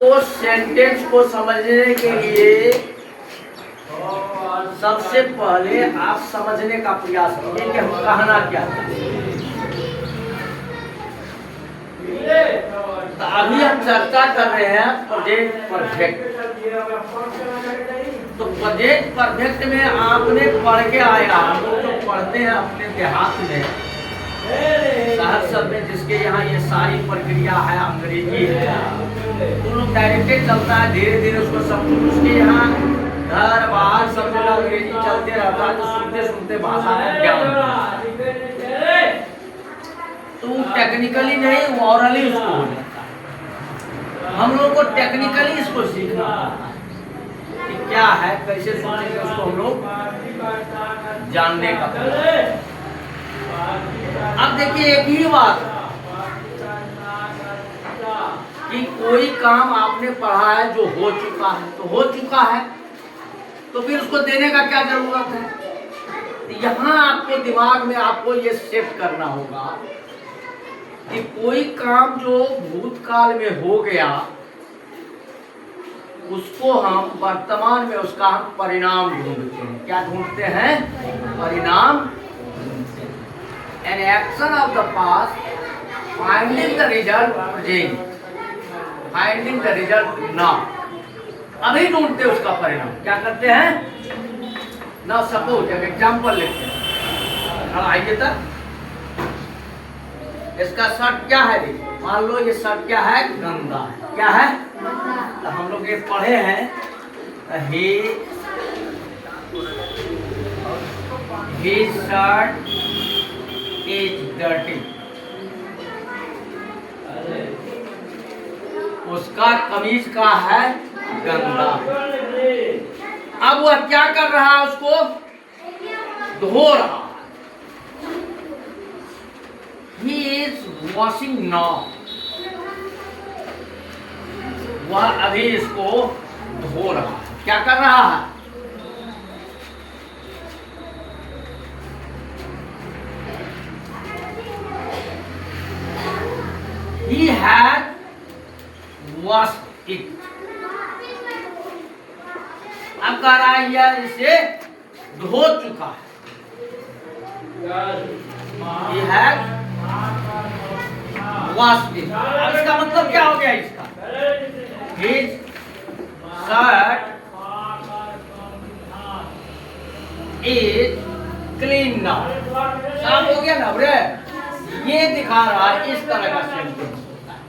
तो सेंटेंस को समझने के लिए सबसे पहले आप समझने का प्रयास कीजिए कि हम कहना क्या चाहते हैं। तो अभी हम चर्चा कर रहे हैं प्रेजेंट परफेक्ट। तो प्रेजेंट परफेक्ट में आपने पढ़ के आया, हम लोग जो पढ़ते हैं अपने देहात में शहर सब में, जिसके यहाँ ये सारी प्रक्रिया है अंग्रेजी है, तो लोग डायरेक्ट चलता है, धीरे धीरे उसको सब कुछ उसके यहाँ घर बाहर सब जगह अंग्रेजी चलते रहता है, तो सुनते सुनते भाषा में ज्ञान, तो टेक्निकली नहीं मॉरली उसको हो जाता है। हम लोग को टेक्निकली इसको सीखना कि क्या है, कैसे सोचेंगे, उसको हम लोग जानने का प्रयास। अब देखिए एक ही बात कि कोई काम आपने पढ़ा है जो हो चुका है, तो हो चुका है, तो फिर उसको देने का क्या जरूरत है। यहाँ आपको दिमाग में आपको ये सेट करना होगा कि कोई काम जो भूतकाल में हो गया उसको हम वर्तमान में उसका हम परिणाम ढूंढते हैं। क्या ढूंढते हैं? परिणाम ढूंढते हैं। An action of the past, finding the result present, finding the result now. अभी ढूंढते हैं उसका परिणाम। क्या करते हैं? Now suppose एक एग्जाम्पल लेते हैं। आइए तक इसका शर्ट क्या है? मान लो ये शर्ट क्या है? गंदा है। क्या है? तो हम लोग ये पढ़े हैं his shirt is dirty। उसका कमीज का है गंदा। अब वह क्या कर रहा है? उसको धो रहा। He is washing now। वह अभी इसको धो रहा है। क्या कर रहा है? He had washed it। अब कह रहा है यह इसे धो चुका है। He had washed it। अब इसका मतलब क्या हो गया? इसका His shirt is clean now। साफ हो गया ना रे? ये दिखा रहा है, इस तरह का सेंटेंस होता है।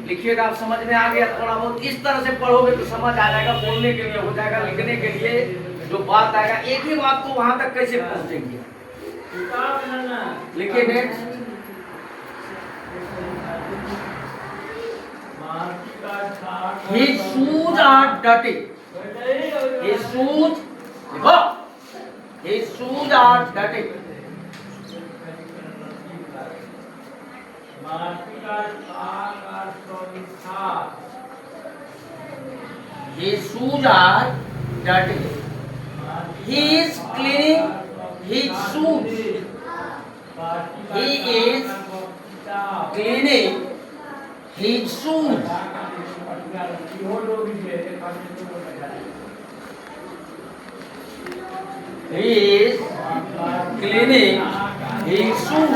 लिखिएगा, आप समझ में आ गया? थोड़ा बहुत इस तरह से पढ़ोगे तो समझ आ जाएगा, बोलने के लिए हो जाएगा, लिखने के लिए जो बात आएगा। एक ही बात को वहां तक कैसे पहुंचेंगे? लिखिए next. His shoes are dirty। His shoes, देखो, his shoes are dirty। His shoes are dirty। He is cleaning his shoes। He is cleaning his shoes। He is cleaning his shoes।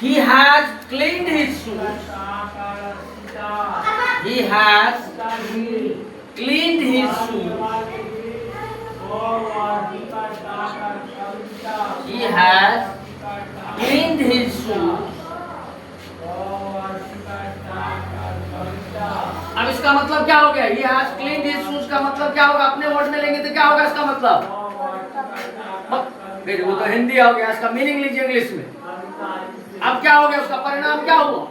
He has cleaned his shoes। He has cleaned his shoes। He has cleaned his shoes। अब इसका मतलब क्या हो गया? He has cleaned his shoes का मतलब क्या होगा? अपने वर्ड में लेंगे तो क्या होगा इसका मतलब? वो तो हिंदी हो गया, इसका मीनिंग लीजिए इंग्लिश में। अब क्या हो गया? उसका परिणाम क्या हुआ?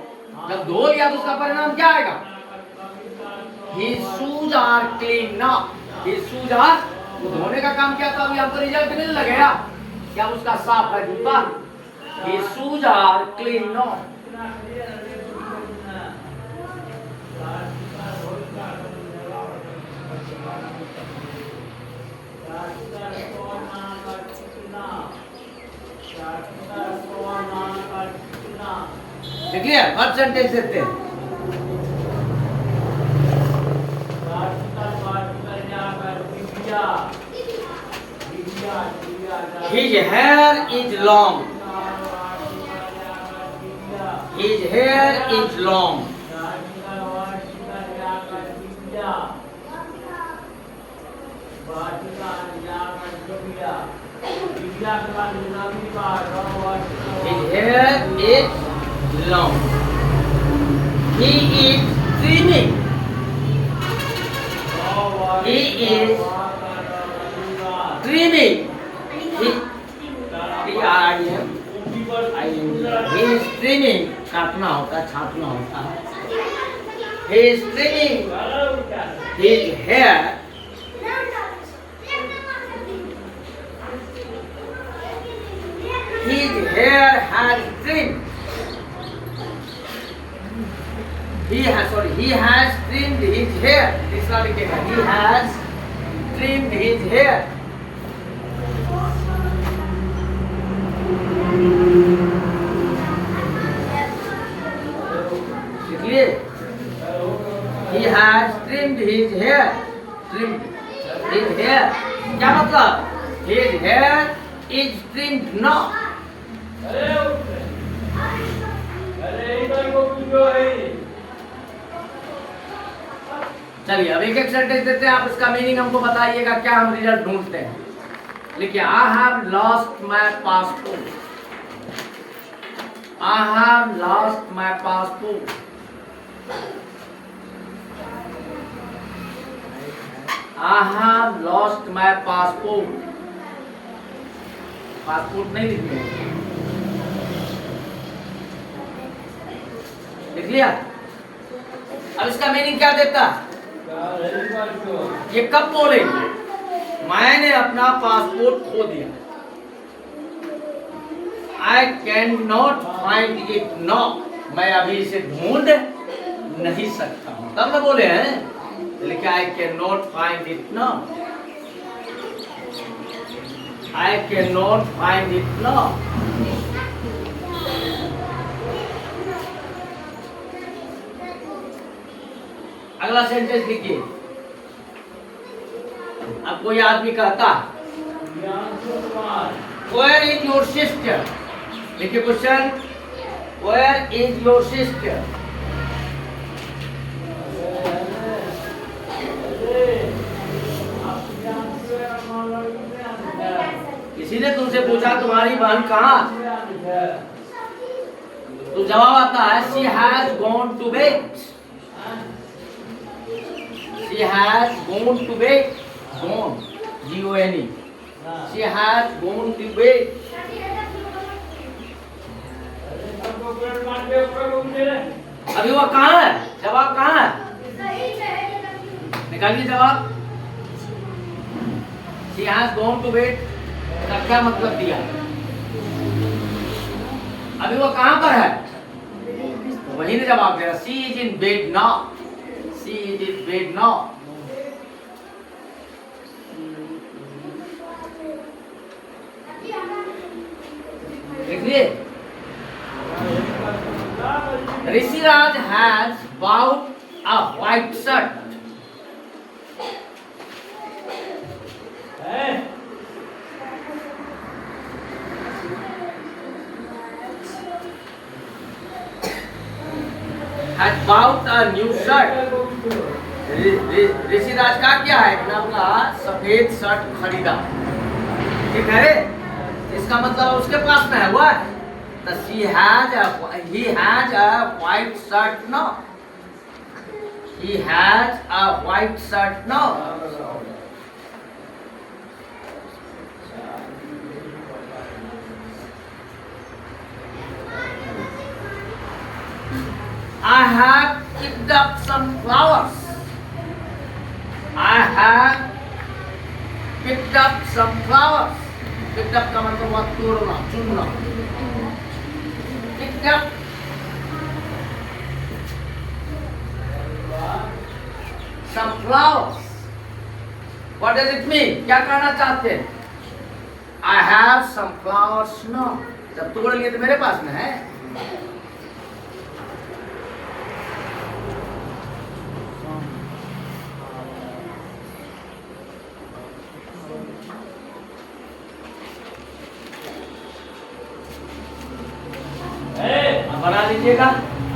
जब धो लिया तो उसका परिणाम क्या आएगा? His shoes are clean now। His shoes are, वो धोने का काम क्या था? अभी हमको रिजल्ट मिल लगेगा क्या? उसका साफ है जूता। His shoes are clean now। देखिए फर्स्ट सेंटेंस देते हैं। His hair is long. His hair is long. His hair is long. He is trimming. He is trimming. He is trimming. काटना होता, छाटना होता। He is trimming his hair. His hair has trimmed. He has trimmed his hair. तीसरा लिखेगा, he has trimmed his hair. लिखिए, he has trimmed his hair. Trimmed his hair. क्या मतलब? His hair is trimmed now. चलिए अब एक एक sentence देते हैं, आप इसका मीनिंग हमको बताइएगा, क्या हम रिजल्ट ढूंढते हैं। लिखिए, I have lost my passport. I have lost my passport. I have lost my passport. Passport नहीं लिखना, लिख लिया। अब इसका मीनिंग क्या देता? ये कब बोलेंगे? मैंने अपना पासपोर्ट खो दिया। I cannot find it now. मैं अभी इसे ढूंढ नहीं सकता हूँ। तब ना बोले हैं, लेकिन I cannot find it now. I cannot find it now. अगला सेंटेंस लिखिए। अब कोई आदमी कहता, Where is your sister? लिखिए question, Where is your sister? किसी ने तुमसे पूछा तुम्हारी बहन कहाँ? तो जवाब आता है, She has gone to bed. She has gone to bed. Gone, G-O-N-E. She has gone to bed. अभी वो कहाँ है? जवाब कहाँ है? निकालिए जवाब। She has gone to bed का क्या मतलब दिया? अभी वो कहाँ पर है? वही ने जवाब दिया, She is in bed now. She is in bed now. देखिए, Rishiraj has bought a white shirt. Has bought a new shirt. Rishiraj का क्या है? नाम का सफेद शर्ट खरीदा। ठीक है, इसका मतलब उसके पास में है वो। He has a white shirt now. He has a white shirt now. I have picked up some flowers. I have picked up some flowers. Picked up का मतलब हुआ तोड़ना, चुनना। Picked up some flowers. What does it mean? क्या कहना चाहते हैं? I have some flowers now. जब तोड़ लिए तो मेरे पास में है। अब बना लीजिएगा।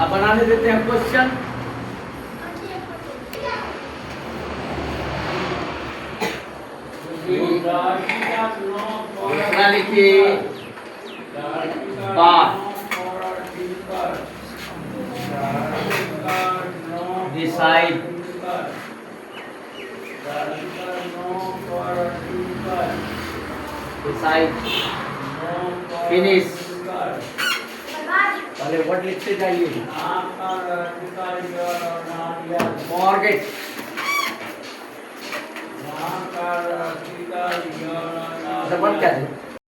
अब बनाने देते हैं क्वेश्चन। दूसरा लिखिए बात डिसाइड डिसाइड फिनिश। पहले वर्ड लिखते जाइए। फॉरगेट वर्ड क्या है?